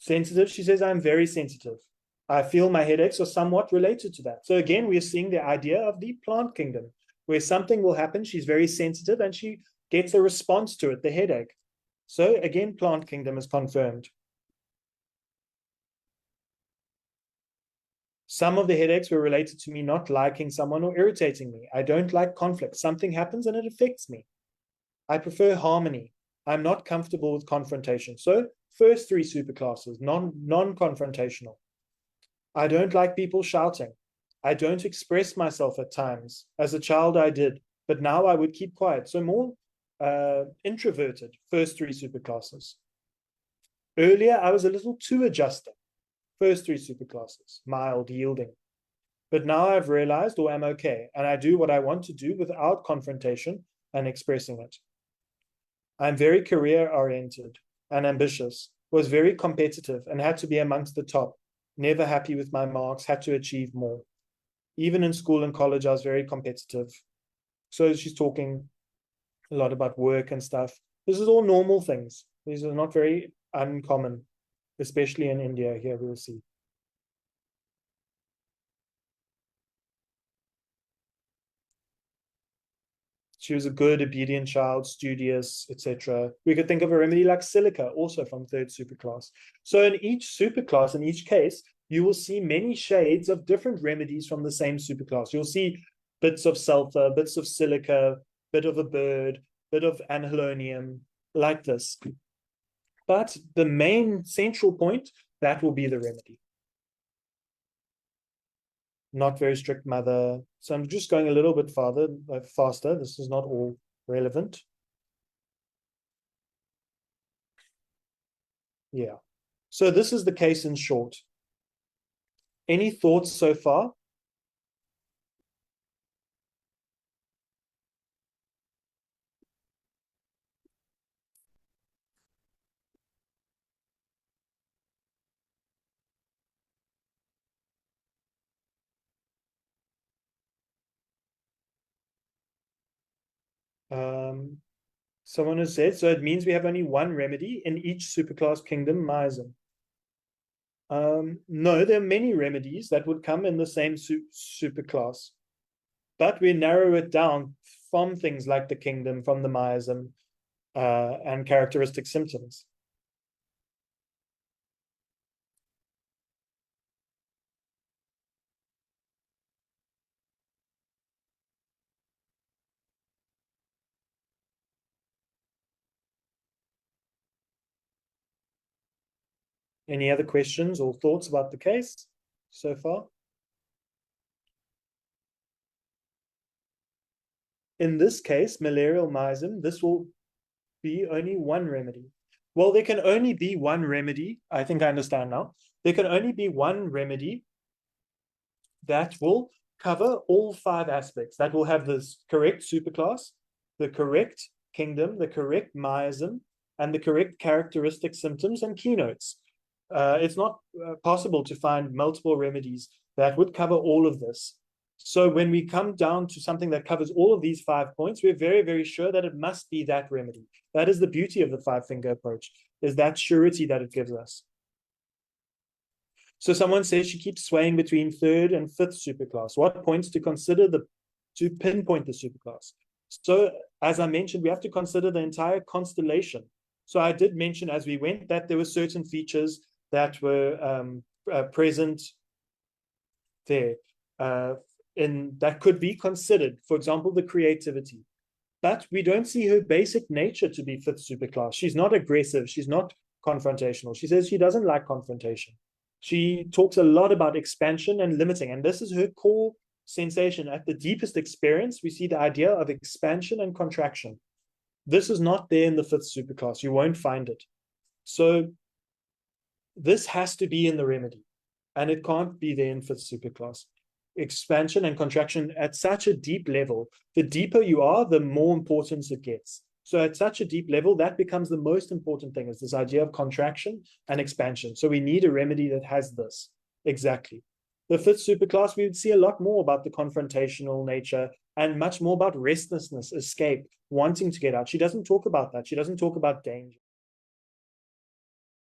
Sensitive, she says, I'm very sensitive. I feel my headaches are somewhat related to that. So again, we're seeing the idea of the plant kingdom, where something will happen, she's very sensitive, and she gets a response to it, the headache. So again, plant kingdom is confirmed. Some of the headaches were related to me not liking someone or irritating me. I don't like conflict. Something happens and it affects me. I prefer harmony. I'm not comfortable with confrontation. So first three superclasses, non-confrontational. I don't like people shouting. I don't express myself at times. As a child, I did, but now I would keep quiet. So more introverted, first three superclasses. Earlier, I was a little too adjusting. First three superclasses, mild, yielding. But now I've realized, or I'm okay, and I do what I want to do without confrontation and expressing it. I'm very career-oriented and ambitious, was very competitive and had to be amongst the top, never happy with my marks, had to achieve more. Even in school and college, I was very competitive. So she's talking a lot about work and stuff. This is all normal things. These are not very uncommon, especially in India. Here we'll see. She was a good, obedient child, studious, etc. We could think of a remedy like silica, also from third superclass. So in each superclass, in each case, you will see many shades of different remedies from the same superclass. You'll see bits of sulfur, bits of silica, bit of a bird, bit of anhelonium, like this. But the main central point, that will be the remedy. Not very strict mother. So I'm just going a little bit faster. This is not all relevant. Yeah. So this is the case in short. Any thoughts so far? Someone has said, so it means we have only one remedy in each superclass kingdom, Myasm. No, there are many remedies that would come in the same superclass, but we narrow it down from things like the kingdom, from the Myasm, and characteristic symptoms. Any other questions or thoughts about the case so far? In this case, malarial myasm, this will be only one remedy. Well, there can only be one remedy. I think I understand now. There can only be one remedy that will cover all five aspects, that will have this correct superclass, the correct kingdom, the correct myasm, and the correct characteristic symptoms and keynotes. It's not possible to find multiple remedies that would cover all of this. So when we come down to something that covers all of these 5 points, we're very, very sure that it must be that remedy. That is the beauty of the 5-finger approach, is that surety that it gives us. So someone says she keeps swaying between third and fifth superclass. What points to consider to pinpoint the superclass? So as I mentioned, we have to consider the entire constellation. So I did mention as we went that there were certain features that were present there that could be considered. For example, the creativity. But we don't see her basic nature to be fifth superclass. She's not aggressive. She's not confrontational. She says she doesn't like confrontation. She talks a lot about expansion and limiting, and this is her core sensation. At the deepest experience, we see the idea of expansion and contraction. This is not there in the fifth superclass. You won't find it. So this has to be in the remedy, and it can't be there in fifth superclass. Expansion and contraction at such a deep level, the deeper you are, the more importance it gets. So at such a deep level, that becomes the most important thing, is this idea of contraction and expansion. So we need a remedy that has this. Exactly. The fifth superclass, we would see a lot more about the confrontational nature and much more about restlessness, escape, wanting to get out. She doesn't talk about that. She doesn't talk about danger.